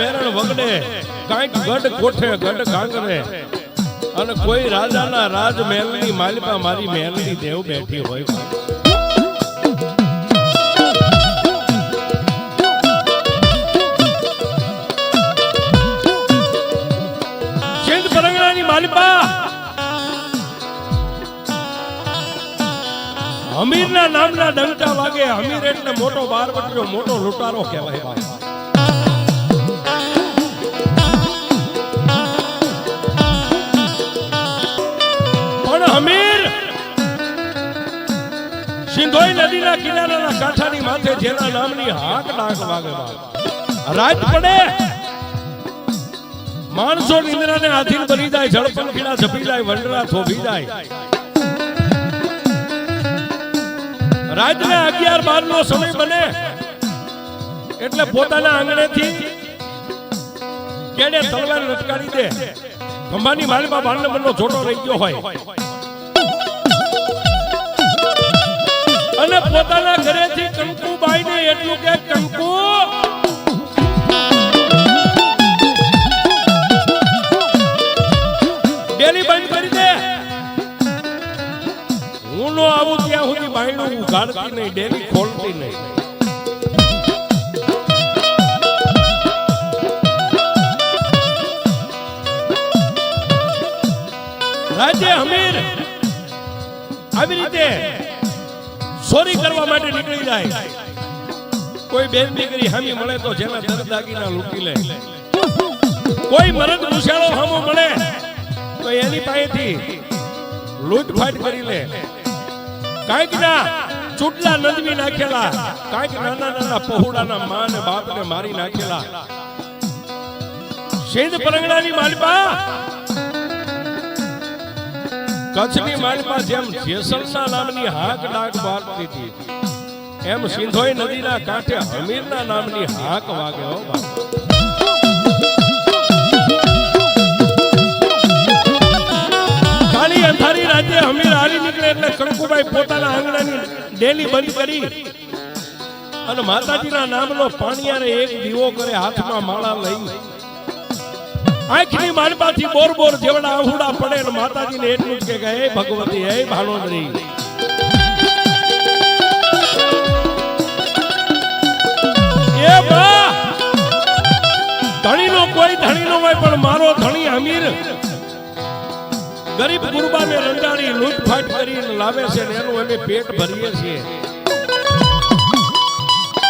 વેરણ વગડે, કાંઈક ગઢ કોઠે ગઢ ગાંગરે, અને કોઈ રાજાના રાજમહેલની માલિકા મારી મહેલની દેવ બેઠી હોય. સિંધ પરંગણાની માલિકા હમીરના નામના ડંકા વાગે. હમીર એટલે મોટો બારવટીયો, મોટો લૂંટારો કહેવાય. પણ હમીર સિંધોઈ નદીના કિનારાના કાંઠાની માથે જેના નામની હાક ડાક વાગે. રાત પડે, માણસો નિંદ્રાને આધીન બની જાય, જળપંખીડા ઝપી જાય, વંડરા થોભી જાય. રાતના 11-12 નો સમય બને એટલે પોતાના આંગણેથી કેડે તલવાર લટકાવી દે. ખંભાની માળીમાં બાર નંબરનો છોટો રહી ગયો હોય અને પોતાના ઘરેથી કંકુબાઈને એટલું કે કંકુ ડેલી બંધ કરી દે. હું નો આવું ત્યાં સુધી બાયણું ઉઘાડતી નહીં, ડેલી ખોલતી નહીં. રાજ્ય હમીર આવી રીતે ચોરી કરવા માટે નીકળી જાય. કોઈ બેન દીકરી હામી મળે તો જેના દરદાગીના લૂંટી લે. કોઈ મરદ મુશાળો હામો મળે તો એની પાસેથી લૂંટફાટ કરી લે. કાંઈક ના ચૂટલા નંદવી નાખેલા, કાંઈક નાના નાના પહોળાના મા ને બાપ ને મારી નાખેલા. સિંધ પરંગણાની માલિકા કચ્છની માલિકા જેમ જેસલના નામની હાક ડાક વાગતી હતી, એમ સિંધોઈ નદીના કાંઠે હમીરના નામની હાક વાગે. હો બાપ, કાળી અંધારી રાતે હમીર હારી નીકળે એટલે કંકુબાઈ પોતાના આંગણાની ડેલી બંધ કરી અને માતાજીના નામનો પાણીયારે એક દીવો કરે, હાથમાં માળા લઈ આંખની માલપાથી બોર બોર જેવડા આહુડા પડે અને માતાજીને એટલું જ કે હે ભગવતી, હે ભાનોદરી, એ બા ધણીનો કોઈ ધણીનો હોય પણ મારો ધણી હમીર ગરીબ ગુરબાને રંજાડી લૂંટફાટ કરીને લાવે છે ને એનું અમે પેટ ભરીએ છીએ.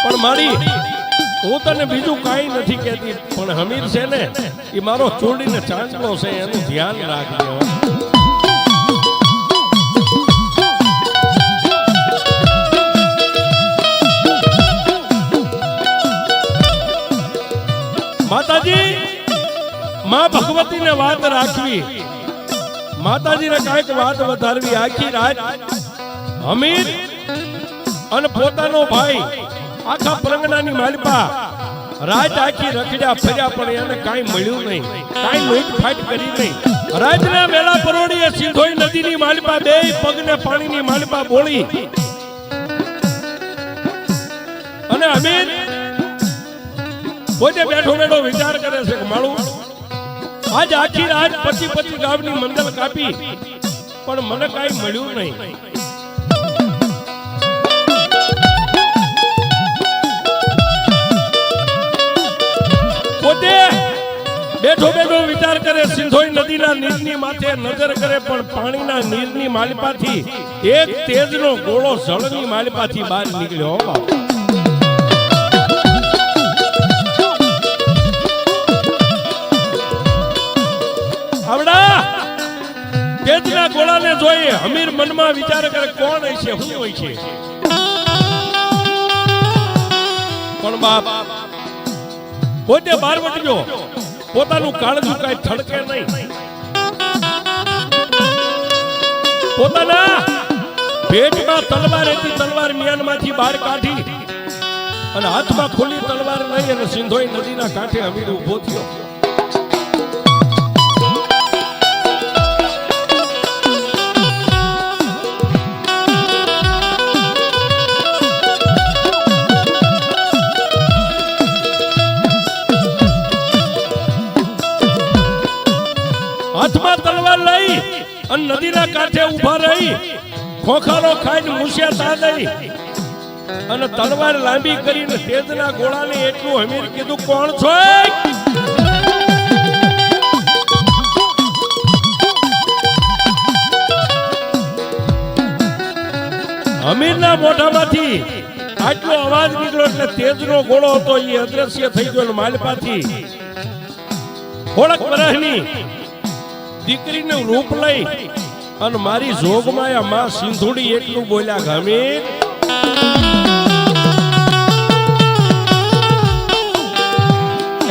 પણ મારી હું તને બીજું કાંઈ નથી કહેતી, પણ હમીર છે ને એ મારો ચોડીને ચાંચલો છે, એનું ધ્યાન રાખજે. માતાજી માં ભગવતીને વાત રાખવી, માતાજીને કાંઈક વાત વધારવી. આખી રાત હમીર અને પોતાનો ભાઈ આખા પરંગણાની માલિકા રાત આખી રખડ્યા ફર્યા, પણ એને કાંઈ મળ્યું નહીં, કાંઈ લૂંટફાટ કરી નહીં. રાતના વેલા પરોડીએ સિંધોઈ નદીની માલિકા બે પગને પાણીની માલિકા બોળી અને હમીર પોતે બેઠો બેઠો વિચાર કરે છે કે મારું આજ આખી રાત 25 ગામની મંડળ કાપી પણ મને કાંઈ મળ્યું નહીં. પોતે બેઠો બેઠો વિચાર કરે, સિંધોઈ નદીના નીરની માથે નજર કરે પણ પાણીના નીરની માલિપાથી એક તેજનો ગોળો જળની માલિપાથી બહાર નીકળ્યો. આવડા તેજના ગોળાને જોઈ હમીર મનમાં વિચાર કરે કોણ હોય છે, શું હોય છે. પણ બાપ પોતે બહાર વટજો, પોતાનું કાળજું કાંઈ થડકે નહીં. પોતાના પેટમાં તલવાર હતી, તલવાર મિયાનમાંથી બહાર કાઢી અને હાથમાં ખુલ્લી તલવાર લઈ અને સિંધોઈ નદીના કાંઠે હમીર ઉભો થયો. હાથમાં તલવાર લઈ અને નદીના કાંઠે ઊભા રહી ખોખારો ખાઈને મૂછ્યા તાદઈ અને તલવાર લાંબી કરીને તેજના ગોળાને એટલું હમીર કીધું કોણ છો હમીરના મોઢામાંથી આટલો અવાજ નીકળ્યો એટલે તેજનો ગોળો હતો એ અદ્રશ્ય થઈ ગયો માલપાથી થોડાક વર્ષની દીકરીનું રૂપ લઈ અને મારી જોગમાયા માં સિંધુડી એટલું બોલ્યા હમીર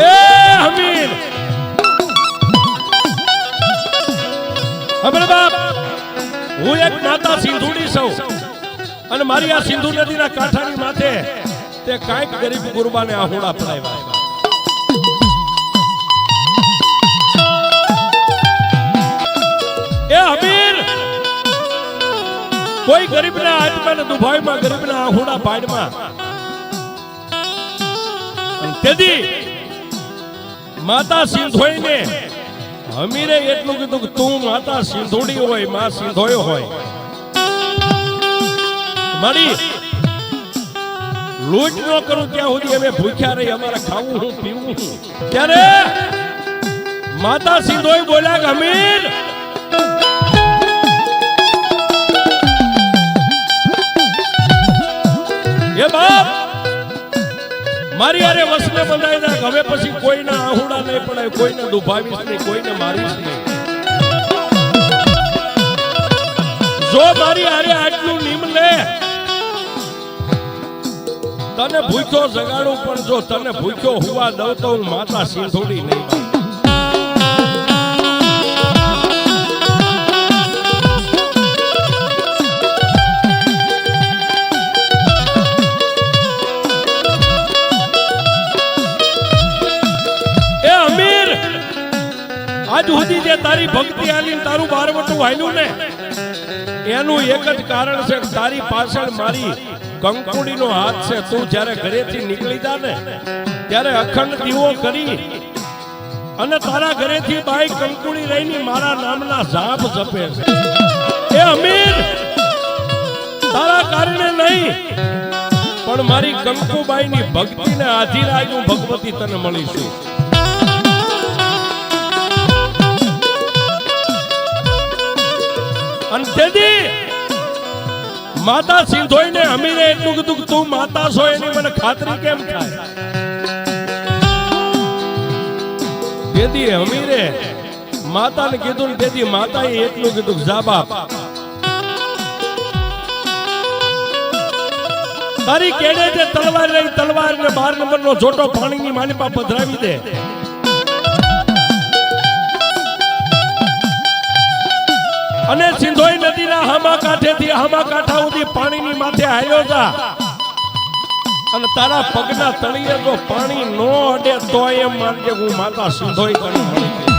એ હમીર હમીર બાપ હું એક માતા સિંધુડી છું અને મારી આ સિંધુ નદીના કાંઠાની માથે તે કાંઈક ગરીબ ગુરબાને આહુડા પડાવ્યા એ હમીર કોઈ ગરીબના આત્માને દુભાઈમાં ગરીબના આહુડા પાડમાં તેથી માતા સિંધોઈને હમીરે એટલું કીધું કે તું માતા સિંધુડી હોય માં સિંધોય હોય મારી લૂંટ ન કરું ત્યાં સુધી અમે ભૂખ્યા રહી અમારે ખાવું હું પીવું ત્યારે માતા સિંધોઈ બોલ્યા હમીર એ બાપ મારી અરે વસને બંધાઈ દે હવે પછી કોઈના આહુડા નહીં પડાય કોઈને દુભાવીશ નહીં કોઈને મારીશ નહીં જો મારી અરે આટલું નિમ લે તને ભૂખ્યો જગાડું પણ જો તને ભૂખ્યો હુવા દઉં તો હું માતા સિંધુડી નહીં આજ સુધી જે તારી ભક્તિ આલી તારું બારવટું હાલ્યું ને એનું એક જ કારણ છે તારી પાછળ મારી કંકુડીનો હાથ છે તું જ્યારે ઘરેથી નીકળી જા ને ત્યારે અખંડ દીવો કરી અને તારા ઘરેથી બાઈ કંકુડી રહીને મારા નામના જાપ જપે છે એ અમીર તારા કારણે નહીં પણ મારી કંકુબાઈની ભક્તિને આધીરાજ હું ભગવતી તને મળીશું અને તેથી માતા સિંધોઈને હમીરે એટલું કીધું કે તું માતા છો એની મને ખાતરી કેમ થાય તેથી હમીરે માતાને કીધું ને તેથી માતાએ એટલું કીધું કે જા બાપ તારી કેડે જે તલવાર રહી તલવાર ને 12 નંબરનો જોટો પાણીની માલિપા પધરાવી દે અને સિંધોઈ નદીના હામા કાંઠેથી હામા કાંઠા સુધી પાણીની માથે હાલ્યો જા અને તારા પગના તળિયે જો પાણી નો અડે તો એમ માનજે હું માતા સિંધોઈ તને મળી ગઈ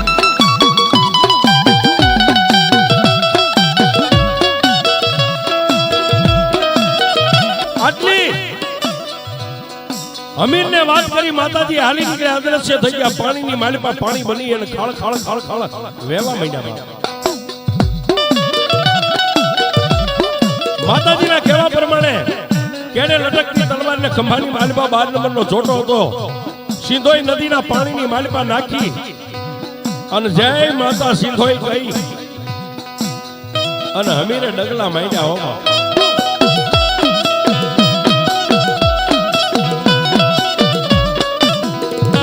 આટલી હમીરને વાત કરી માતાજી હાલી નીકળે અદ્રશ્ય થઈ ગયા પાણીની માલિપા પાણી બની અને ખાળ ખાળ ખાળ ખાળ વહેવા માંડ્યા માતાજીના કહેવા પ્રમાણે કેડે લટકતી તલવારને ખંભાની માલિપા 12 નંબરનો જોટો હતો સિંધોઈ નદીના પાણીની માલિપા નાખી અને જય માતા સિંધોઈ કહી અને હમીરે ડગલા માંડ્યા હોમાં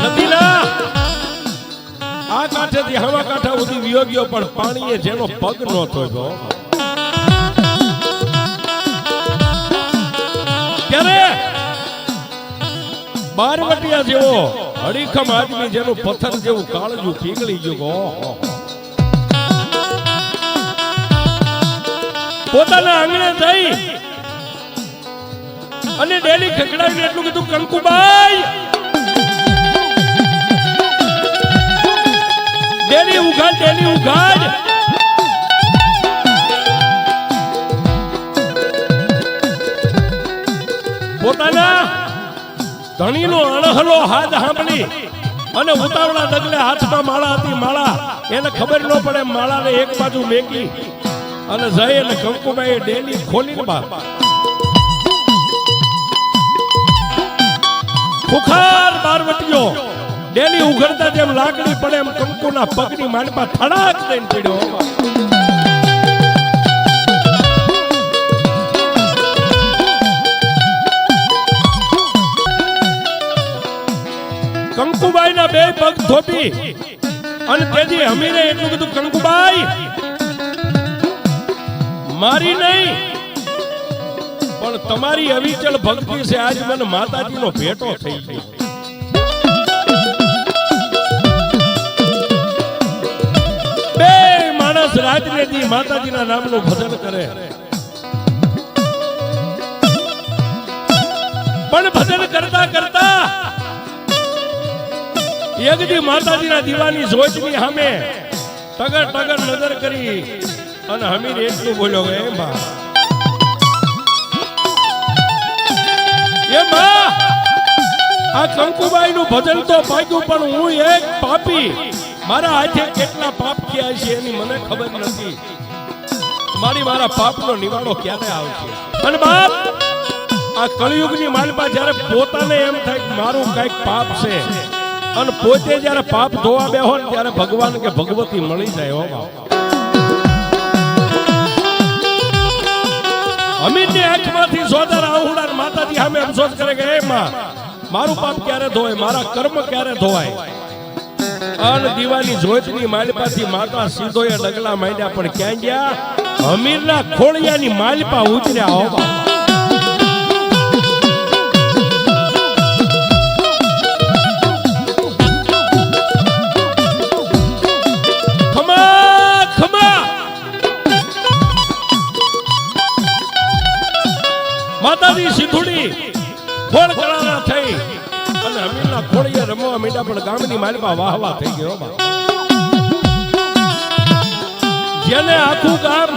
નદીના આ કાંઠેથી હવા કાંઠા સુધી વિયોગ્યો પણ પાણીએ જેનો પગ ન થોયો ત્યારે બારવટિયા જેવો હડીખમ આદમી જેનું પથ્થર જેવું કાળજું પીગળી ગયું પોતાના આંગણે જઈ અને ડેલી ખકડાવીને એટલું કીધું કંકુબાઈ ડેલી ઉઘાડ પોતાના ધણીનો અણહલો હાથ સાંભળી અને ઉતાવળા ડગલે હાથમાં માળા હતી. માળા એને ખબર ન પડે, માળાને એક બાજુ મેકી અને જઈ અને કંકુબાઈ ડેલી ખોલીને બાપ ખુખાર બારવટીઓ ડેલી ઉઘડતા જેમ લાકડી પડે એમ કંકુના પગની માંડપા થડાક દઈને પડ્યો. કંકુબાઈના બે પગ થોપી અને તેથી હમીને એટલું કીધું, કંકુબાઈ મારી નહીં પણ તમારી અવિચળ ભક્તિ છે આજ મને માતાજીનો ભેટો થઈ ગયો. બે માણસ રાત્રે દી માતાજીના નામનું ભજન કરે, પણ ભજન કરતા કરતા યજ્ઞ માતાજીના દીવાની જોજની સામે ટગર ટગર નજર કરી અને હમીર એટલું બોલ્યો કે એ માં આ કંકુબાઈ નું ભજન તો પાક્યું, પણ હું એક પાપી, મારા હાથે કેટલા પાપ થયા છે એની મને ખબર નથી. મારા પાપનો નિવાડો ક્યારે આવશે? અને બાપ આ કળિયુગની માલપા જ્યારે પોતાને એમ થાય કે મારું કઈક પાપ છે અને પોતે જ્યારે પાપ ધોવા બેહો ને ત્યારે ભગવાન કે ભગવતી મળી જાય. હો બાપ અમીરની આંખમાંથી સોદર આહુડા માતાજી સામે અફસોસ કરે કે એ માં મારું પાપ ક્યારે ધોવાય, મારા કર્મ ક્યારે ધોવાય? અને દીવાની જોતની માલપાથી માતા સીધોએ ડગલા માંડ્યા, પણ ક્યાં ગયા? અમીરના ખોળિયાની માલપા ઉતર્યા. હો બાપ માતાજી સિંધુડી ખોળ કળાના થઈ અને હમીરના ખોળીએ રમવા માંડ્યા, પણ ગામની માલપા વાહવા થઈ ગયો. જેને આખું ગામ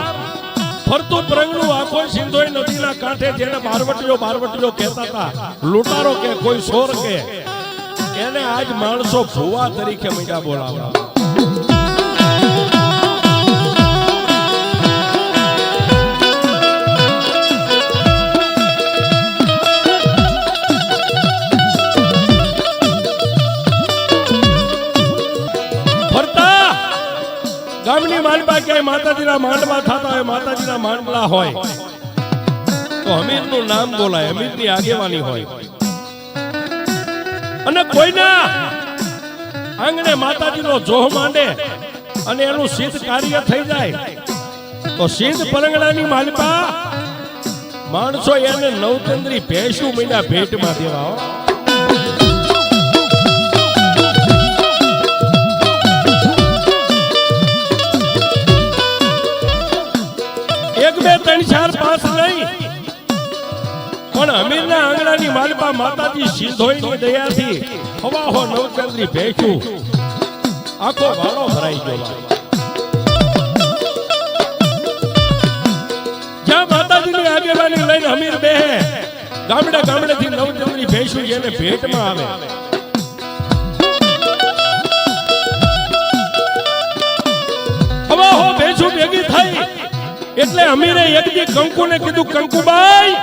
ફરતું પ્રંગનું આખો સિંધોઈ નદીના કાંઠે જેને બારવટીઓ કહેતા હતા, લૂંટારો કે કોઈ સોર કે, એને આજ માણસો ભુવા તરીકે માંડ્યા બોલાવવા. ગામની માલપા ક્યાંય માતાજીના માંડવા થતા હોય, માતાજીના માંડલા હોય તો હમીરનું નામ બોલાય, હમીરની આગેવાની હોય. અને કોઈના આંગણે માતાજીનો જોહ માંડે અને એનું સિદ્ધ કાર્ય થઈ જાય તો સિદ્ધ પરંગણાની માલપા માણસો એને નવચંદ્રી ભેંસું મહિના ભેટમાં દેવા. એક બે ત્રણ ચાર પાંચ નહીં, પણ અમીરના આંગણાની માલપા માતાજી સિંધોઈની દયાથી હવાહો નવચંદ્રી ભેંસું આખો વાળો ભરાઈ ગયો. જ્યાં માતાજીની આગેવાની લઈને અમીર બેહે, ગામડેથી નવચંદ્રી ભેંસું જેને ભેટમાં આવે. હવાહો ભેંસું ભેગી થઈ એટલે અમીરે એક દી કંકુને કીધું, કંકુબાઈ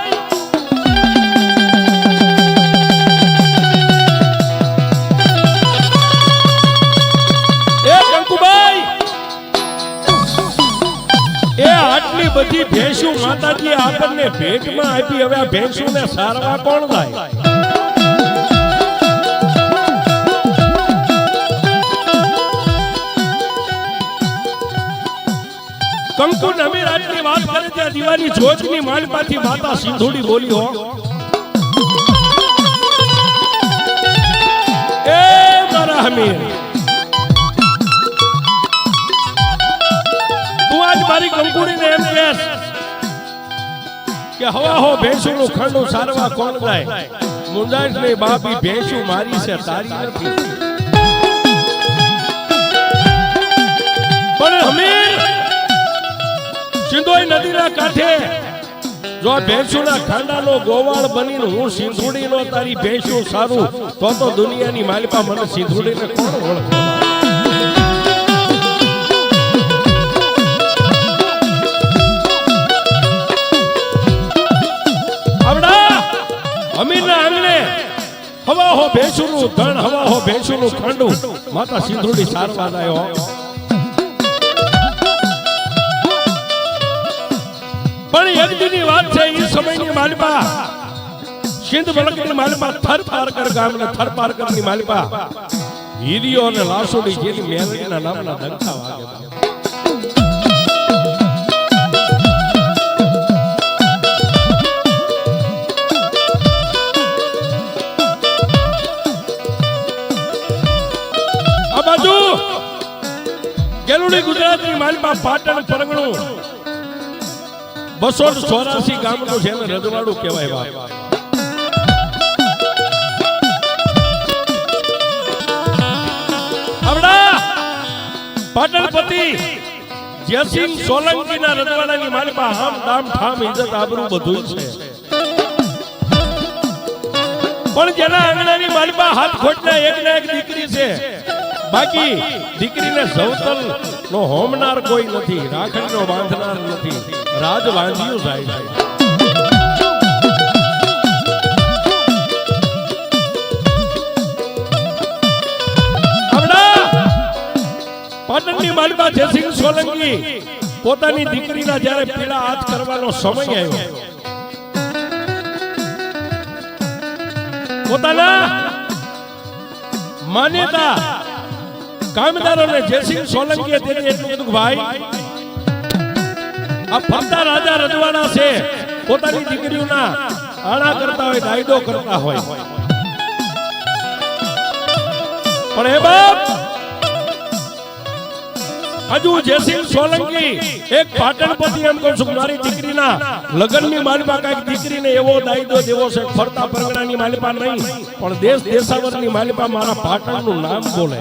કંકુબાઈ આટલી બધી ભેંસું માતાજી આપણને ભેટમાં આપી, હવે આ ભેંસુને સારવા કોણ જાય? કંકુ અમીર આટલી વાત કરે ત્યાં દીવાની જોજની માલપાથી માતા સિંધુડી બોલી, હો એ મારા અમીર, તું આજ મારી કંકુડીને એમ કહેશ કે હવાહો ભેંસુનું ખંડું સારવા કોણ જાય? મુંજાશ ને બાપી ભેંસું મારી છે, તારી નથી. પણ અમીર સિંધોઈ નદીના કાંઠે જો ભેંસુના ખાંડાનો ગોવાળ બનીને હું સિંધુડીનો તારી ભેંસું સારું તો દુનિયાની માલિપા મને સિંધુડીને કોણ ઓળખે? અમીરના આંગણે હવા હો ભેંસુનું ધણ, હવા હો ભેંસુનું ખાંડું, માતા સિંધુડી સારવા આવ્યો. પણ એક દીની વાત છે, એ સમયની માલિપા સિંધ બલકની માલિપા થર પારકર ગામને થર પારકરની માલિપા હીરિયો અને લાસોડી જેની મેલડીના નામના ડંકા વાગે. કેલુડી ગુજરાતની માલિપા પાટણ પરગણું 284 ગામનું છે, રજવાડું કહેવાય. આપણા પાટણપતિ જયસિંહ સોલંકીના રજવાડાની માલિપા હામ દામ ઠામ ઇજ્જત આબરૂ બધું છે. પણ જેના આંગણાની માલિપા હાથ ખોટના એક ને એક દીકરી છે, બાકી દીકરીને સૌતલ નો હોમનાર કોઈ નથી, રાખડીનો બાંધનાર નથી, રાજ વાંધ્યું જાય. પાટણની માલિપા જયસિંહ સોલંકી પોતાની દીકરીના જ્યારે પીળા હાથ કરવાનો સમય આવ્યો, પોતાના માન્યતા કામદારોને જયસિંહ સોલંકીએ તેને એટલું કીધું, ભાઈ આ ફરતા રાજા રજવાડા છે, પોતાની દીકરીઓના આણા કરતા હોય, દાયદો કરતા હોય, પણ એ બાપ હજુ જયસિંહ સોલંકી એક પાટણપતિ એમ કહું છું, મારી દીકરીના લગ્નની માલિપા કઈક દીકરીને એવો દાયદો દેવો છે, ફરતા પરગણાની માલિપા નહીં પણ દેશ દેશાવરની માલિપા મારા પાટણનું નામ બોલે.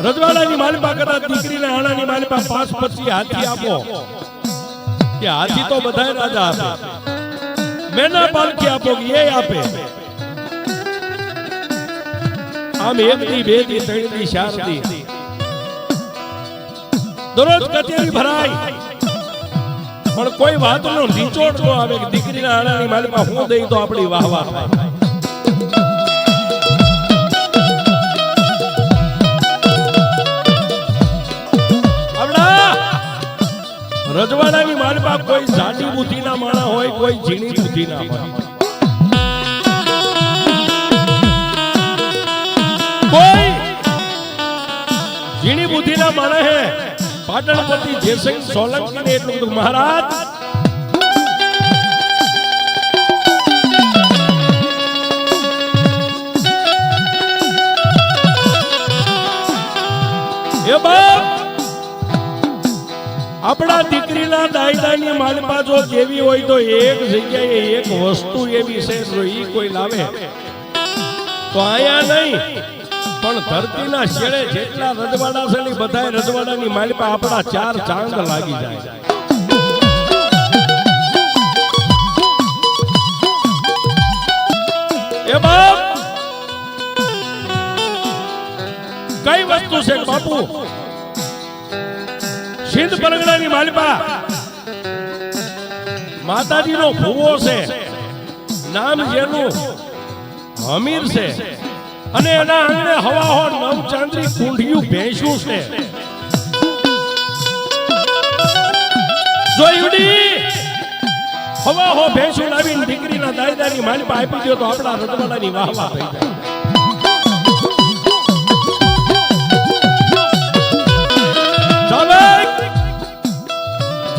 રજવાડાની માલિપા કદાચ દીકરીને આણાની માલિપા 5 પછી હાથી આપો, કે હાથી તો બધાય રાજા આપે, મેના પાલકી આપો કે એ આપે. આમ 1 દી 2 દી 3 દી 4 દી દરરોજ કચેરી ભરાય, પણ કોઈ વાતનો નિચોડ ન આવે કે દીકરીના આણાની માલિપા હું દઈ તો આપણી વાહ વાહ થાય. રજવાડાની માલિપા કોઈ જાડી બુદ્ધિના માણા હોય, કોઈ ઝીણી બુદ્ધિના હોય, કોઈ ઝીણી બુદ્ધિના માણા હે. પાટણપતિ જયસિંહ સોલંકીને એટલું કીધું, મહારાજ એ બાપ આપણા દીકરીના દાયદાની માલિપા જો કેવી હોય તો એક જગ્યાએ એક વસ્તુ એવી છે, જો ઈ કોઈ લાવે તો આયા નહીં પણ ધરતીના શેડે જેટલા રજવાડા છે ને બધા રજવાડાની માલિપા આપણા 4 ચાંદ લાગી જાય. એ બાપ કઈ વસ્તુ છે બાપુ? સિંધ પરગણાની માલિપા માતાજીનો ભૂવો છે, નામ જેનું હમીર છે, અને એના આંગણે હવા હો 9 ચાંદરી કુંઢિયું ભેંસું છે. જોઈડી હવા હો ભેંસું લાવીને દીકરીના દાયદાની માલિપા આપી દો તો આપણા રજવાડાની વાહ વાહ થઈ જાય.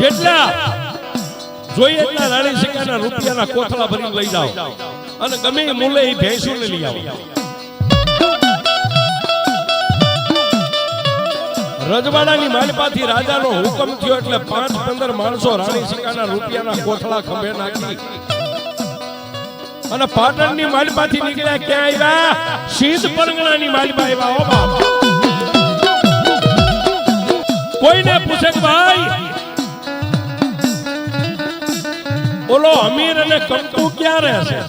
જેટલા જોઈએ એટલા રાણી સિક્કાના રૂપિયાના કોથળા ભરીને લઈ જાઓ અને ગમે એ મૂલે એ ભેંસુને લઈ આવો. રજવાડાની માલિપાથી રાજાનો હુકમ થયો એટલે 5-15 માણસો રાણી સિક્કાના રૂપિયાના કોથળા ખંભે નાખી અને પાટણની માલપાથી નીકળ્યા ક્યાં આવ્યા? સિંધ પરગણાની માલપા આવ્યા. ઓ બાપ, કોઈને પૂછે કે ભાઈ ઓલો અમીર અને કંકુ ક્યાં રહે છે?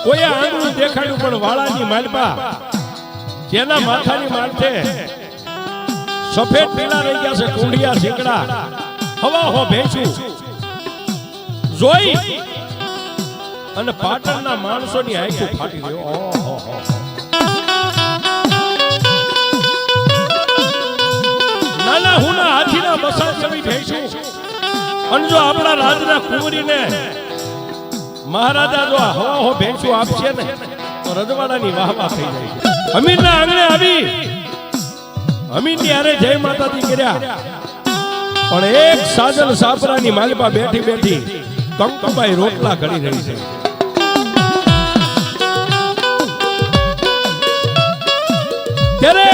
કોઈ આંગળું દેખાડ્યું પણ વાળાની માલપા જેના માથાની માથે સફેદ પીળા રહી ગયા છે કુંડિયા ઝીકડા હવા હો ભેંસું જોઈ અને પાટણના માણસોની આંખો ફાટી ગયો. ઓહો, નાના હુના હાથીના બસા જેવી ભેંસું. અને જો આપણા રાજના કુંવરીને મહારાજા જો હવા હો ભેંસું આપશે ને તો રજવાડાની વાહવા થઈ જાય. અમીરના આંગણે આવી અમીરની હારે જય માતાજી કર્યા, પણ એક સાજલ સાપરાની માલપા બેઠી બેઠી કંકુબાઈ રોટલા ઘડી રહી છે. ત્યારે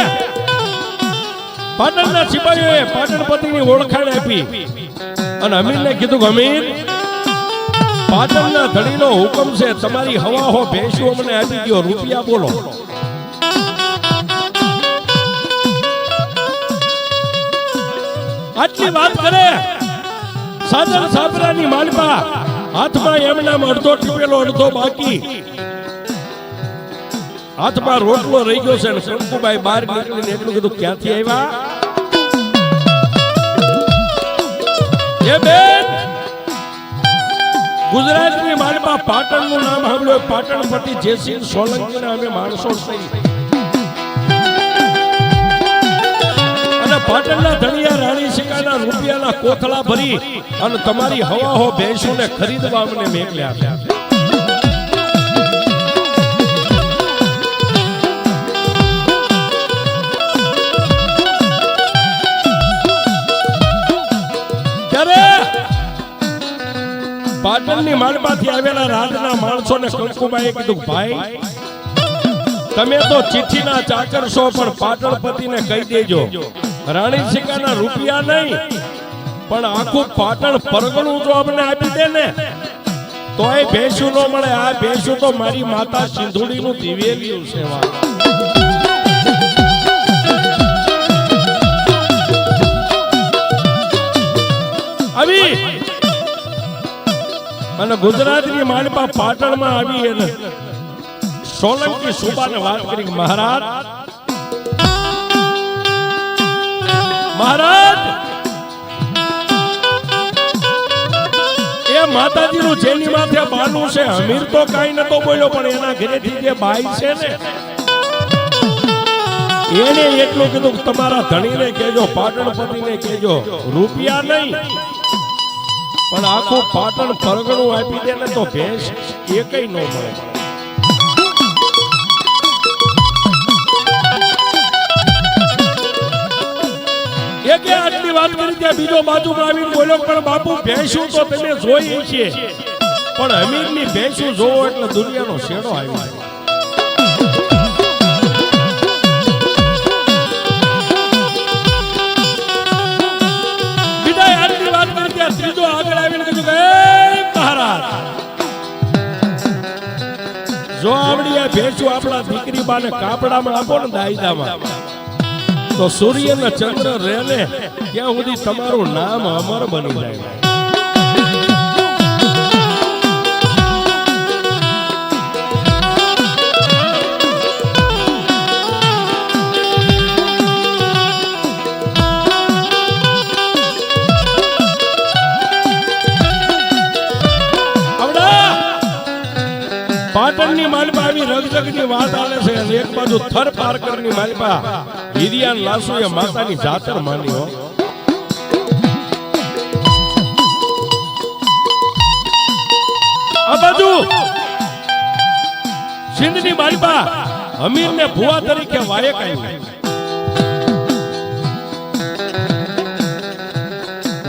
પાટણના સિપાહીઓએ પાટણપતિની ઓળખાણ આપી અને અમીરને કીધું કે અમીર, પાટણના ધણીનો હુકમ છે, તમારી હવા હો ભેંસું અમને આપી ગયો, રૂપિયા બોલો. આટલી વાત કરે સાજલ સાપરાની માલપા હાથમાં એમનામ અડધો ટીપેલો અડધો બાકી, હાથમાં રોટલો રહી ગયો છે. કંકુબાઈ બહાર નીકળીને એટલું કીધું, ક્યાંથી આવ્યા? એ બેન, ગુજરાતની માલપા પાટણનું નામ સાંભળ્યું, પાટણપતિ જયસિંહ સોલંકીના અમે માણસો થઈ. અને પાટણના ધણિયા રાણી સિકાના રૂપિયાના કોથળા ભરી અને તમારી હવા હો ભેંસોને ખરીદવા અમને મેકલ્યા છે. પાટણની માલપાથી આવેલા રાજના માણસોને કંકુબાઈએ કીધું, ભાઈ તમે તો ચિઠ્ઠીના ચાકર છો, પણ પાટણપતિને કહી દેજો રાણી સિકાના રૂપિયા નહીં પણ આખું પાટણ પરગણું જો અમને આપી દે ને તો એ ભેંસું ન મળે. આ ભેંસું તો મારી માતા સિંધુડીનું દિવેલિયું છે. આવી અને ગુજરાતની માલપા પાટણમાં આવી અને સોલંકી સુબાને વાત કરી, મહારાજ મહારાજ એ માતાજીનું જેની માથે બાનું છે. અમીર તો કાઈ નતો બોલ્યો, પણ એના ઘરેથી જે બાઈ છે ને એને એટલું કીધું કે તમારા ધણીને કહેજો, પાટણપતિને કહેજો, રૂપિયા નહીં પણ આખું પાટણ પરગણું આપી દે ને તો ભેંસ એકય ન મળે. એકે આટલી વાત કરી ત્યાં બીજો બાજુમાં આવીને બોલ્યો, પણ બાપુ ભેંસું તો તમે જોઈ છે, પણ અમીરની ભેંસું જોવો એટલે દુનિયાનો શેડો આવી જાય. બીજા આટલી વાત કરી ત્યાં ત્રીજો આગળ આવીને કીધું કે મહારાજ, જો આવડી આ ભેંસું આપણા દીકરી બાને કાપડામાં આપો ને દાયદામાં તો સૂર્ય ને ચંદ્ર રહે ને ત્યાં સુધી તમારું નામ અમર બની જાય. પાટણની માલપા આવી રગજગની વાત આલે છે, અને એક બાજુ થર પારકરની માલપા હિરિયાન લાસુએ માતાની જાતર માની. હો આ બાજુ સિંધની માલપા અમીરને ભુવા તરીકે વાયક આવ્યું.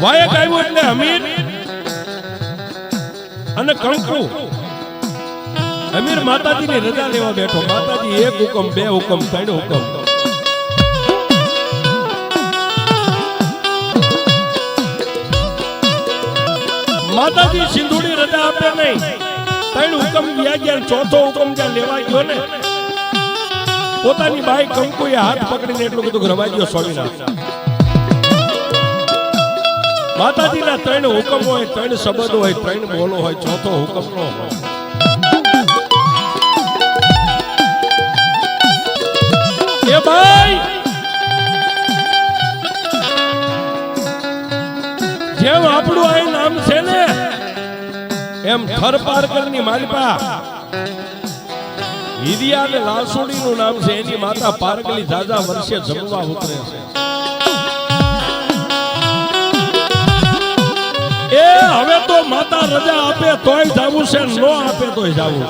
વાયક આવ્યું એટલે અમીર અને કંકુ અમીર માતાજીની રજા લેવા બેઠો. માતાજી એક હુકમ, બે હુકમ, ત્રણ હુકમ. માતાજી સિંધુડી રજા આપે નહીં. ત્રણ હુકમ ગયા ગયા, ચોથો હુકમ જ્યાં લેવા ગયો ને, પોતાની બાઈ કંકુએ હાથ પકડીને એટલું બધું રવાઈ ગયો સ્વામિનારાયણ. માતાજીના ત્રણ હુકમ હોય, ત્રણ શબ્દ હોય, ત્રણ બોલો હોય, ચોથો હુકમ નો હોય. એ ભાઈ જેમ આપણું આ નામ છે ને, એમ થર પારકરની માલિપા હિરિયા અને લાસુડી નું નામ છે. એની માતા પારકલી દાદા વર્ષે જમવા ઉતરે છે. એ હવે તો માતા રજા આપે તોય જાવું છે, નો આપે તોય જાવું.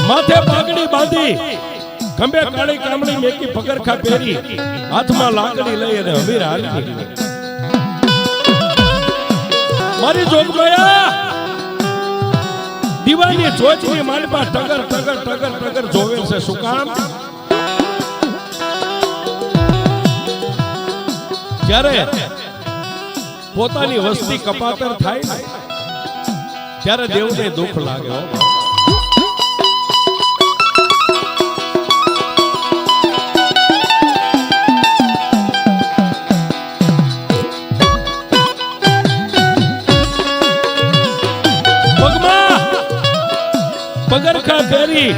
માથે પાઘડી બાંધી, ખંભે કાળી કામળી મેકી પગરખા પહેરી, હાથમાં લાકડી લઈ અને હમીર હાલી નીકળી. મારી જોગમાયા દીવાની જોજની માલપા ટગર ટગર ટગર ટગર જોવે છે. શું કામ? જ્યારે પોતાની વસ્તી કપાતર થાય ને, ત્યારે દેવને દુઃખ લાગે. પગરખા પહેરી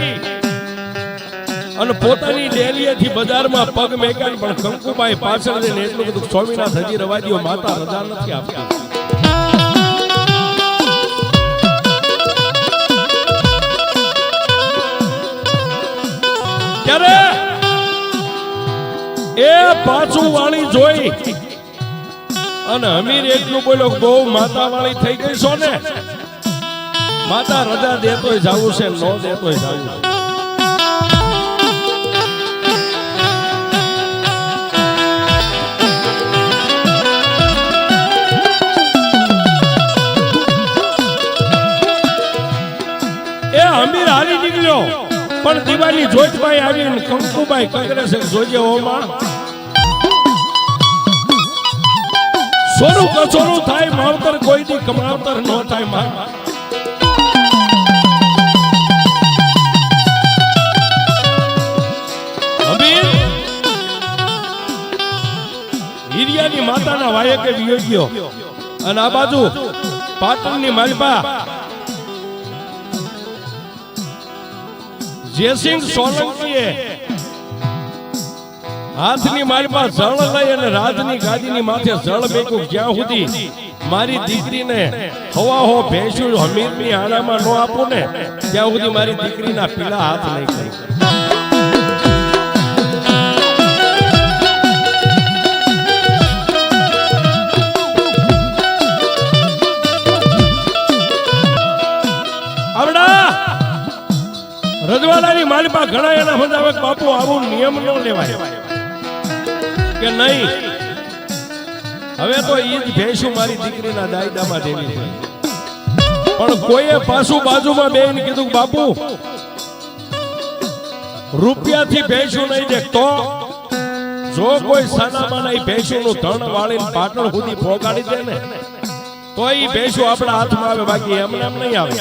અને પોતાની ડેલીએથી બજારમાં પગ મેક્યા, પણ કંકુબાઈ પાછળ જઈને એટલું બધું સ્વામિનાથ હજી રવા દ્યો, માતા રજા નથી આપતી. ત્યારે એ પાછું વાળી જોઈ અને હમીર એટલું બોલ્યો, બહુ માતા વાળી થઈ ગઈ છો ને, માતા રજા દેતોય જાવું છે, નો દેતોય જાવું છે. એ હમીર હાલી નીકળ્યો, પણ દિવાળી જોજભાઈ આવીને કંકુબાઈ કગરે છે. જોજે ઓમાં સોનું કચોરું થાય, માવતર કોઈ દી કમાવતર નો થાય. માં હિરિયાની માતાના વાયકે વિયો ગયો, અને આ બાજુ પાટણની માલપા જયસિંહ સોલંકીએ હાથની માલપા જળ લઈ અને રાજની ગાદીની માથે જળ મેક્યું. જ્યાં સુધી મારી દીકરીને હવા હો ભેંસું હમીરની આણામાં ન આપું ને, ત્યાં સુધી મારી દીકરીના પીળા હાથ નહીં કરી. રજવાડાની માલિપા ઘણા એના સમજાવે, બાપુ આવું નિયમ ન લેવાય કે નહીં. હવે તો ઈ જ ભેંસું મારી દીકરીના દાયદામાં દેવી છે. પણ કોઈએ પાછું બાજુમાં બેહીને કીધું, બાપુ રૂપિયાથી ભેંસું નહીં દે, તો જો કોઈ સાનામાના ઈ ભેંસુનું ધણ વાળીને પાટણ સુધી પહોંચાડી દે ને, તો ઈ ભેંસું આપણા હાથમાં આવે, બાકી એમને એમ નહીં આવે.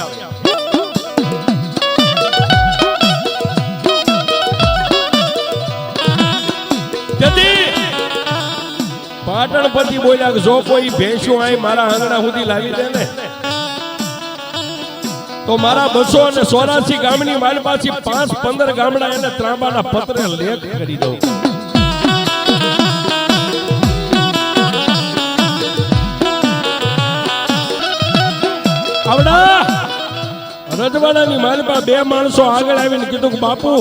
પાટણ પરથી બોલ્યા કે જો કોઈ ભેંસું આય મારા આંગણા સુધી લાવી દે ને, તો મારા 284 ગામની માલપાથી 5-15 ગામડા એને ત્રાંબાના પત્રે લેખ કરી દઉં. આવડા રજવાડાની માલપા 2 માણસો આગળ આવીને કીધું કે બાપુ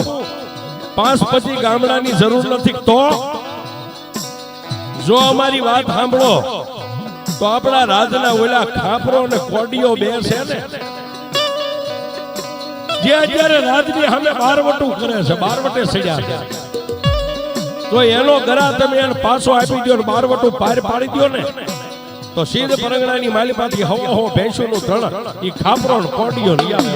5-25 ગામડાની જરૂર નથી, તો જો અમારી વાત સાંભળો તો આપણા રાજના ઓલા ખાપરો અને કોડીઓ બે છે ને, જે અત્યારે રાજની સામે બારવટું કરે છે, બારવટે સડ્યા છે, તો એનો ગરા તમે એને પાછો આપી દો, બારવટું પાર પાડી દો ને, તો સીધ પરગણાની માલિપાથી હવા હો ભેંસોનું ધણ ઈ ખાપરો ને કોડીઓ લઈ આવે.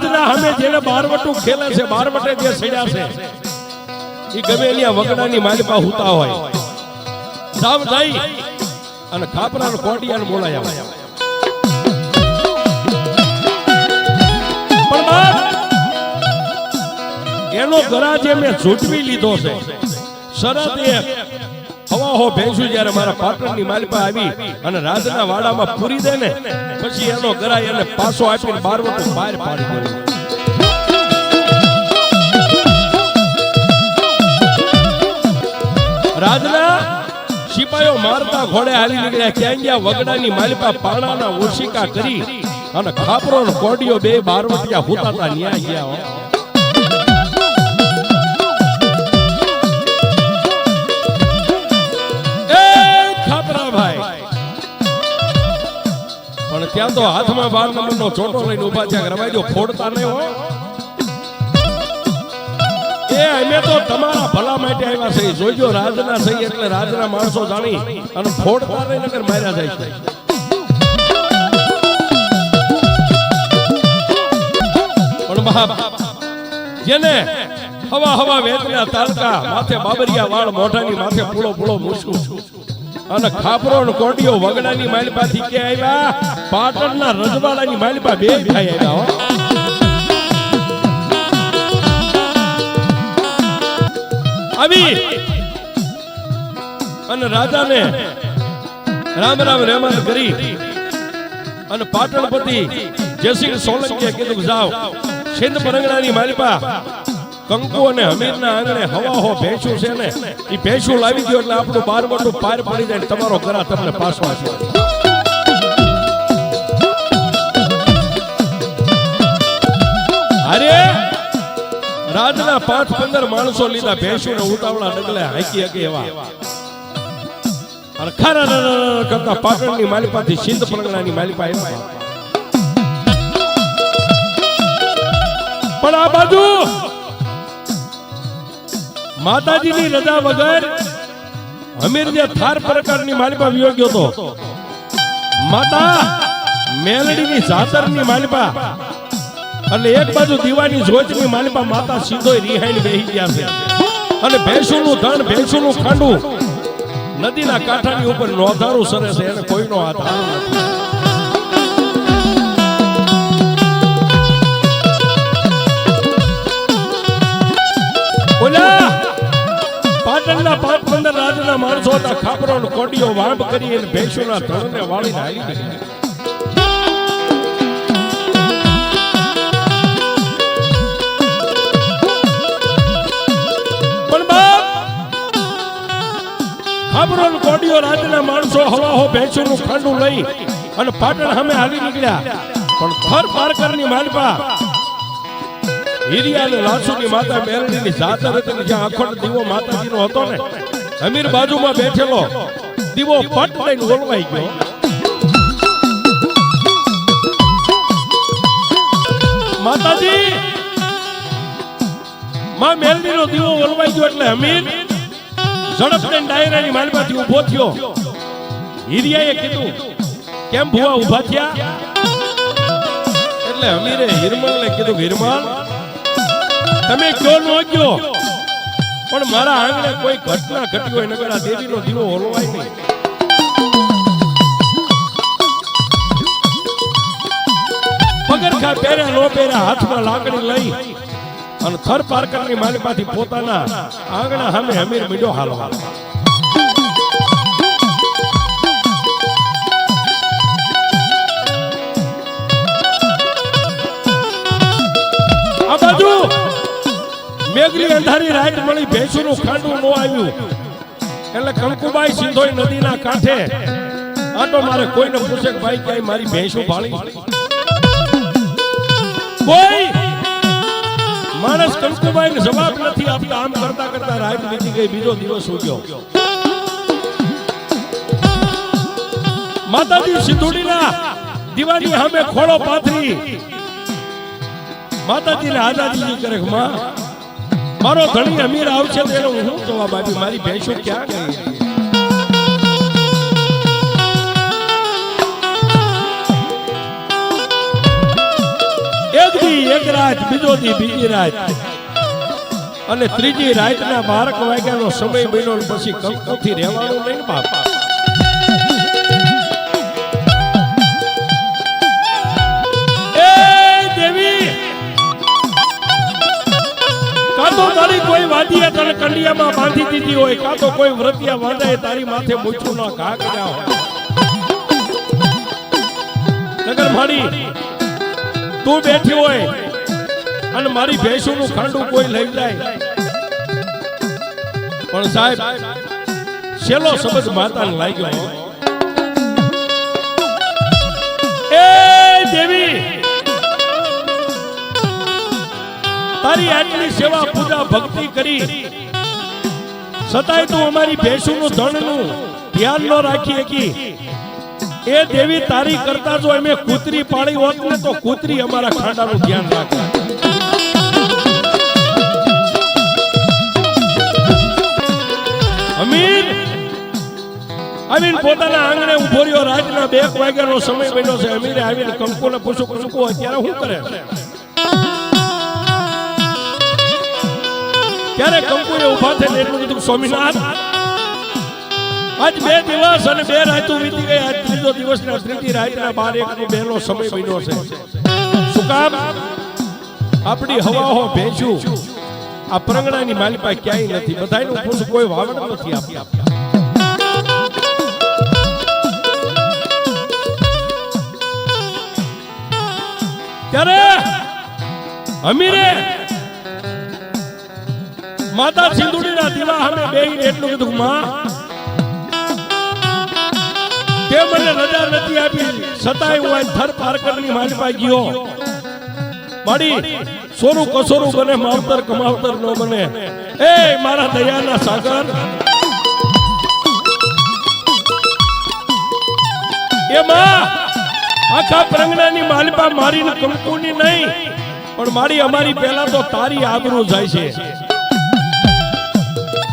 રાજના સામે જેને બારવટું ખેલે છે, બારવટે જે સડ્યા છે, એ ગમે એની વગડાની માલિપા હુતા હોય, સાવ થઈ અને ખાપરા કોટિયાને બોલાયા. પણ બાપ એનો ગરા જે મેં ઝૂંટવી લીધો છે, શરત એક, હવા હો ભેંસુ જ્યારે મારા પાટણની માલિપા આવી અને રાજના વાડામાં પૂરી દે ને પછી એનો ગરા એને પાછો આપીને બારવટું બહાર પાડી દેવું. રાજના સિપાહીઓ મારતા ઘોડે હાલી નીકળ્યા. ક્યાં ગયા? વગડાની માલિપા પાણાના ઓશિકા કરી અને ખાપરો ને કોડિયો બે બારવટિયા હુતાતા ન્યા ગયા. પણ ત્યાં તો હાથમાં 12 નંબરનો ચોટો લઈને ઉભા છે. રવાઈ દો, ફોડતા નહીં હો. એ અમે તો તમારા ભલા માટે આવ્યા છે. જોઈજો, રાજના સહી એટલે રાજના માણસો જાણી અને ફોડતા નહીં નકર માર્યા જાય છે. પણ બાપ જેને હવા હવા વેચના તાલકા, માથે બાબરિયા વાળ, મોઢાની માથે પૂળો પૂળો મૂછું અને ખાપરો ને કોડિયો વગડાની માલિપાથી કે આવ્યા, પાટણના રજવાડાની માલિપા બે થાય આવ્યા હો. આવી અને રાજાને રામ રામ રહેમાન કરી અને પાટણપતિ જયસિંહ સોલંકીએ કીધું જાઓ સિંધ પરંગણાની માલિપા કંકુ અને હમીરના આંગણે હવા હો ભેંસું છે ને, એ ભેંસું લાવી ગયો એટલે આપણું બારવટું પાર પડી જાય, તમારો ગરા તમને પાછો આપે. અરે રાજના 5-15 માણસો લીધા, ભેંસું ને ઉતાવળા ડગલે હાંકી હકે એવા અને ખારા કરતા પાટણની માલિપાથી સિંધ પરંગણાની માલિપા આવ્યા. પણ આ બાજુ માતાજીની રજા વગર હમીર જે થાર પ્રકારની માલિપા વિયો ગયો તો માતા મેલડીની જાતરની માલિપા અને એક બાજુ દીવાની જોચની માલિપા માતા સીધો રિહાઈને બેહી ગયા છે અને ભેંસુનું ધણ, ભેંસુનું ખાંડું નદીના કાંઠાની ઉપર નોંધારું સરે છે, એને કોઈનો હાથ આવ્યો નથી. ઓલા પાટણના 5-15 રાજના માણસો હતા, ખાપરો ને કોડિયો વાંભ કરી અને ભેંસોના ધણને વાળીને હાલી ગયા. પણ બાપ ખાપરો ને કોડિયો રાજના માણસો હવા હો ભેંસોનું ખાંડું લઈ અને પાટણ સામે હાલી નીકળ્યા. પણ થર પારકરની માલિપા હિરિયા ને લાસુની માતા મેલડીની જાતર હતી, જ્યાં અખંડ દીવો માતાજીનો હતો ને, અમીર બાજુમાં બેઠેલો દીવો પટ લઈને ઓલવાઈ ગયો. માતાજી માં મેલડીનો દીવો ઓલવાઈ ગયો એટલે અમીર ઝડપને ડાયરાની માલિપાથી ઊભો થયો. હિરિયાએ કીધું, કેમ ભુવા ઊભા થયા? એટલે અમીરે હિરમલને કીધું, હિરમલ તમે ક્યો ન ગયો, પણ મારા આંગણે કોઈ ઘટના ઘટી હોય નગર આ દેવીનો દીવો ઓલવાય નહીં. પગરખા પહેર્યા નો પહેર્યા, હાથમાં લાકડી લઈ અને થર પારકરની માલિપાથી પોતાના આંગણા સામે અમીર મીડો હાલવા. આ બાજુ મેઘલી અંધારી રાત મળી, ભેંસુનું ખાંડું ન આવ્યું એટલે કંકુબાઈ સિંધોઈ નદીના કાંઠે આટો મારે કોઈને પૂછે કે ભાઈ ક્યાંય મારી ભેંસું ભાળી? કોઈ માણસ કંકુબાઈને જવાબ નથી આપતા. આમ કરતા કરતા રાત વીતી ગઈ, બીજો દિવસ ઉગ્યો. માતાજી સિંધુડીના દીવાની સામે ખોળો પાથરી માતાજીને આઝાદી કરે, માં મારો ધણી અમીર આવશે તો એનો હું જવાબ આપી, મારી ભેંસો ક્યાં ગઈ? એક એક રાત, બીજો દી બીજી રાત અને ત્રીજી રાતના 12 વાગ્યાનો સમય બન્યો ને પછી કંકુથી રહેવાનું નહીં બાપ. એ દેવી, કાં તો તારી કોઈ વાદીએ તને કંડિયામાં બાંધી દીધી હોય, કાં તો કોઈ વ્રતિયા વાંધાએ તારી માથે મૂછું ના ઘા કર્યા હોય. નગર માડી તું બેઠી હોય અને મારી ભેંસુનું ખાંડું કોઈ લઈ જાય, પણ સાહેબ છેલ્લો શબ્દ માતાને લાગ્યો. એ દેવી, તારી આટલી સેવા પૂજા ભક્તિ કરી છતાંય તું અમારી ભેંસુનું ધનનું ધ્યાન ન રાખી શકી. એ દેવી, તારી કરતા જો અમે કૂતરી પાળી હોત ને તો કૂતરી અમારા ખાંડાનું ધ્યાન રાખે. અમીર પોતાના આંગણે ઉભો રહ્યો. રાતના 2 વાગ્યાનો સમય બન્યો છે. અમીરે આવીને કંકુને પૂછ્યું, કંકુ અત્યારે શું કરે? ત્યારે કંકુએ ઉભા થઈને એટલું કીધું, સ્વામિનાથ, આજ 2 દિવસ અને 2 રાતો વીતી ગઈ. આજ ત્રીજો દિવસના ત્રીજી રાતના 12:01 નો સમય બન્યો છે. શું કામ? આપણી હવાહો ભેંસું આ પરંગણાની માલિપા ક્યાંય નથી. બધાયનું પૂછ, કોઈ વાવડ નથી આપતા. ત્યારે અમીરે માતા સિંધુડીના દીવા સામે બેહીને એટલું કીધું, માં, તે મને રજા નથી આપી, છતાંય હું આ થર પારકરની માલિપા ગયો. માડી સોરું કસોરું બને, માવતર કમાવતર નો બને. એ મારા દયાના સાગર, એ માં, આખા પરંગણાની માલિપા મારીને કંકુની નહીં, પણ મારી અમારી પહેલા તો તારી આબરૂ જાય છે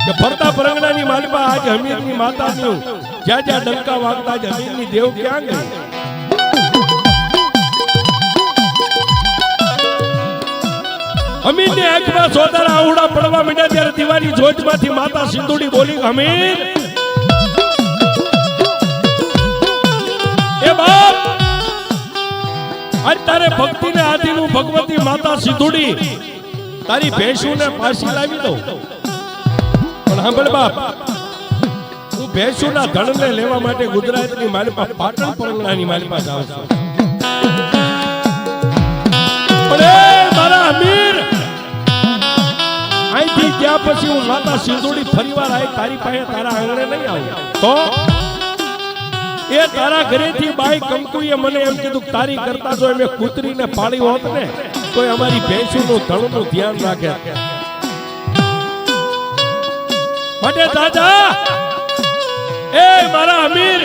કે ફરતા પરંગણાની માલિપા આજ હમીરની માતાનું જ્યાં જ્યાં ડંકા વાગતા જ હમીરની દેવ ક્યાં ગઈ? અમીરની આંખમાં સોદારા આવડા પડવા માંડ્યા. ત્યારે દીવાની જોજમાંથી માતા સિંધુડી બોલી, અમીર, એ બાપ, આજ તારે ભક્તિને આદિનું ભગવતી માતા સિંધુડી તારી ભેંસુને પાછી લાવી દઉં, પણ સાંભળ બાપ, હું ભેંસુના ધણને લેવા માટે ગુજરાતની માલિપા પાટણ પરંગણાની માલિપા જાઉં છું. પણ એ મારા અમીર, અહીંથી ગયા પછી હું માતા સિંધુડી ફરીવાર આવી તારી પાસે તારા આંગણે નહીં આવું. તો એ તારા ઘરેથી બાઈ કંકુએ મને એમ કીધું, તારી કરતા જો અમે કૂતરીને પાળી હોત ને તો અમારી ભેંસુનું ધણનું ધ્યાન રાખે. માટે દાદા, એ મારા અમીર,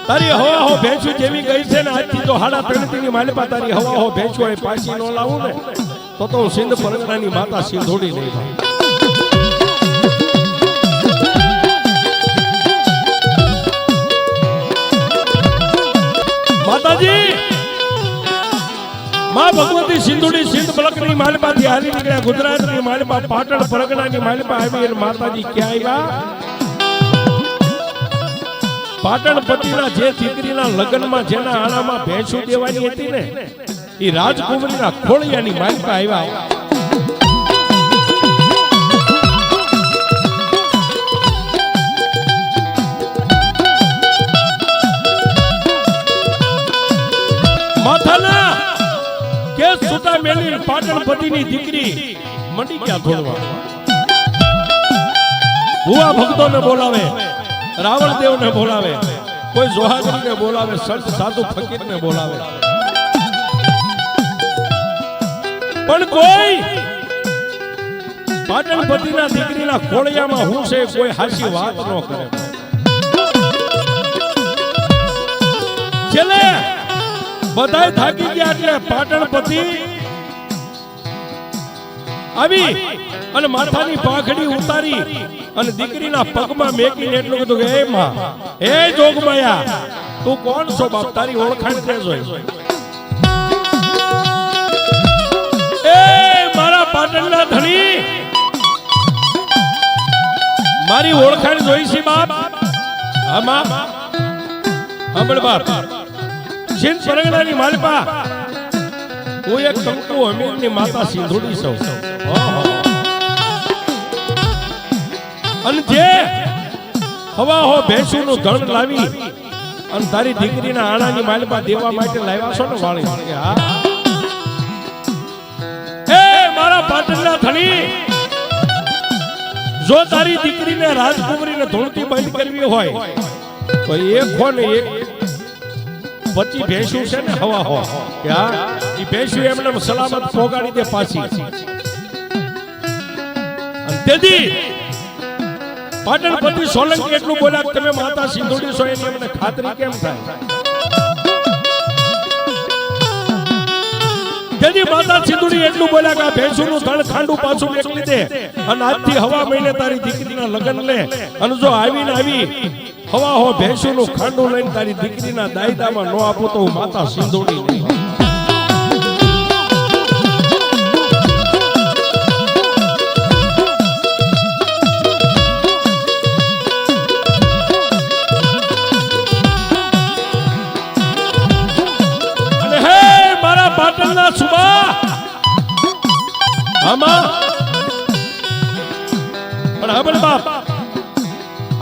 તારી હવા હો ભેંસુ જેવી ગઈ છે ને, આજથી જો 3.5 ની માલિપા તારી હવા હો ભેંસુ હોય પાછી ન લાવું ને તો હું સિંધ પરંગણાની માતા સિંધુડી નહીં. માતાજી, માં ભગવતી સિંધુડી સિંધ બ્લોકની માલિપાથી હાલી નીકળ્યા. ગુજરાતની માલિપા પાટણ પરંગણાની માલિપા આવી અને માતાજી ક્યાં આવ્યા? પાટણ પતિના જે દીકરીના લગ્નમાં જેના આણામાં ભેંસુ દેવાની હતી ને, એ રાજકુમારીના ખોળિયાની માલિપા આવ્યા. માથાના કેસ સુતા મેલી પાટણ પતિની દીકરી મંડી ક્યાં થોડવા. ભુવા ભક્તોને બોલાવે, રાવણ દેવને બોલાવે, કોઈ જોહાગરીને બોલાવે, સંત સાધુ ફકીરને બોલાવે, પણ કોઈ પાટણ પતિના દીકરીના ખોળિયામાં હું છે કોઈ હાસી વાત ન કરે. છેલ્લે બધાય થાકી ગયા એટલે પાટણ પતિ આવી અને માથાની પાઘડી ઉતારી અને દીકરીના પગમાં મેકીને એટલું કીધું કે, એ માં, એ જોગમાયા, તું કોણ છો બાપ? તારી ઓળખાણ દે જોઈ. પાટણના ધણી મારી ઓળખાણ જોઈ છે બાપ. આમાં સાંભળ બાપ, સિંધ પરગણાની માલપા હું એક કંકુ અમીરની માતા સિંધુડી સૌ. અને જે હવા હો ભેંસુનું ધણ લાવી અને તારી દીકરીના આણાની માલપા દેવા માટે લાવ્યા છો ને વાળી. હા એ મારા પાટણના ધણી, જો તારી દીકરીને રાજકુમારીને ધૂળથી બંધ કરવી હોય તો એક હો ને એક 25 ભેંસું છે ને હવા હો એ ભેંસું એમને સલામત પોગાડી દે પાછી. અને તેથી પાટણપતિ સોલંકી એટલું બોલ્યા તમે માતા સિંધુડી છો એની અમને ખાતરી કેમ થાય? તેથી માતા સિંધુડી એટલું બોલ્યા કે આ ભેંસુનું ધણ ખાંડું પાછું મેકલી દે અને આજથી હવા મહિને તારી દીકરીના લગ્ન લે. અને જો આવીને આવી હવા હો ભેંસુનું ખાંડું લઈને તારી દીકરીના દાયદામાં ન આપો તો હું માતા સિંધુડી નહીં. પાટણના સુબા આમાં પણ હબલ બાપ,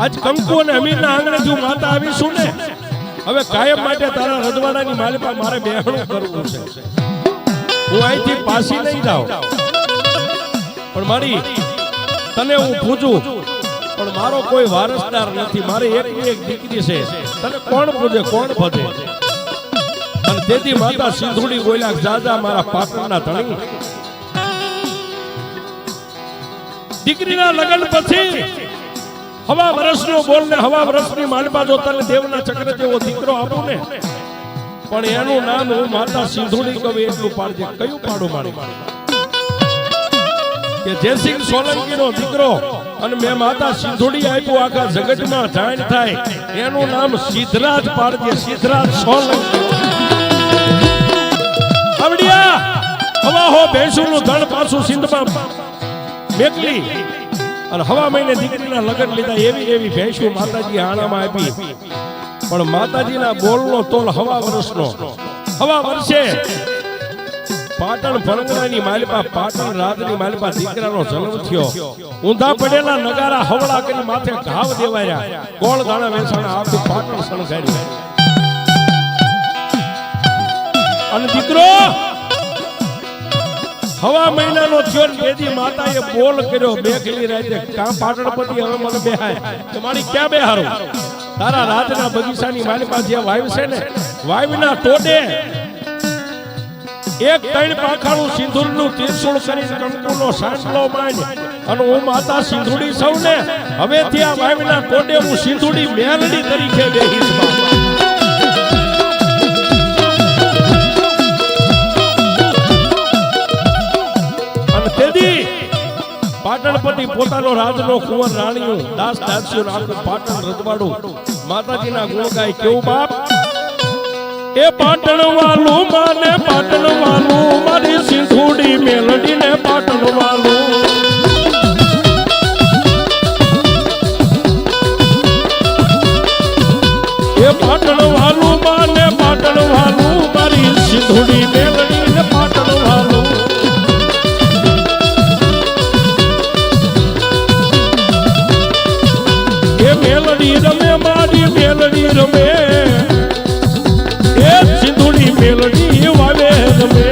આજ કંકુ અને અમીરના આંગણે જો માતા આવીશું ને, હવે કાયમ માટે તારા રજવાડાની માલિકા મારે બેહણું કરવું છે. હું અહીંથી પાછી નહીં જાઉં, પણ મારી તને હું પૂછું, પણ મારો કોઈ વારસદાર નથી. મારે એક દીકરી છે, તને કોણ પૂજે કોણ ભજે? તેથી માતા સિંધુડી બોલ્યા જાજા મારા પાટણના ધણી, દીકરીના લગ્ન પછી હવા વર્ષનો બોલ ને હવા વર્ષની માલપા જો તને દેવના ચક્ર જેવો દીકરો આપું ને, પણ એનું નામ હું માતા સિંધુડી કહું એટલું પાડજે. કયું પાડું મારી? કે જયસિંહ સોલંકીનો દીકરો અને મેં માતા સિંધુડી આપ્યું આખા જગતમાં જાણ થાય એનું નામ સિદ્ધરાજ પાડજે. સિદ્ધરાજ સોલંકી આવડિયા હવા હો ભેંસુનું ધણ પાછું સિંધમાં મેકલી અને હવા મહિને દીકરીના લગ્ન લીધા. એવી ભેંસુ માતાજી આણામાં આપી, પણ માતાજીના બોલનો તોલ હવા વર્ષનો. હવા વર્ષે પાટણ પરગણાની માલપા પાટણ રાજની માલપા દીકરાનો જન્મ થયો. ઊંધા પડેલા નગારા હવળા કરી માથે ઘાવ દેવાયા, કોળ દાણા વેચાણા આખું પાટણ શણગાર્યું. અને દીકરો હવા મહિનાનો થયો ને તેથી માતાએ બોલ કર્યો બે ગલી રાતે, કાં પાટણપતિ હવે મને બેહાય કે મારી ક્યાં બેહારું? તારા રાજના બગીચાની માલિકા જે વાવ છે ને, વાવના ટોડે એક 3 પાંખાનું સિંદૂરનું ત્રિશુળ કરી કંકુનો સાંડલો માંડ અને હું માતા સિંધુડી સૌ ને હવેથી આ વાવના ટોડે હું સિંધુડી મેલડી તરીકે બેહીશ. પાટણપતિ પોતાનો રાજનો કુંવર રાણીઓ દાસ દાસીઓ આખું પાટણ રજવાડું માતાજીના ગુણ ગાય. કેવું બાપ? એ પાટણ વાલું માને પાટણ વાલું મારી સિંધુડી મેલડી ને પાટણ વાલું. એ પાટણ વાલું માને પાટણ વાલું મારી સિંધુડી મેલડી ને પાટણ વાલું. મેલડી રમે મારી મેલડી રમે, એ સિંધુડી મેલડી વાવે રમે.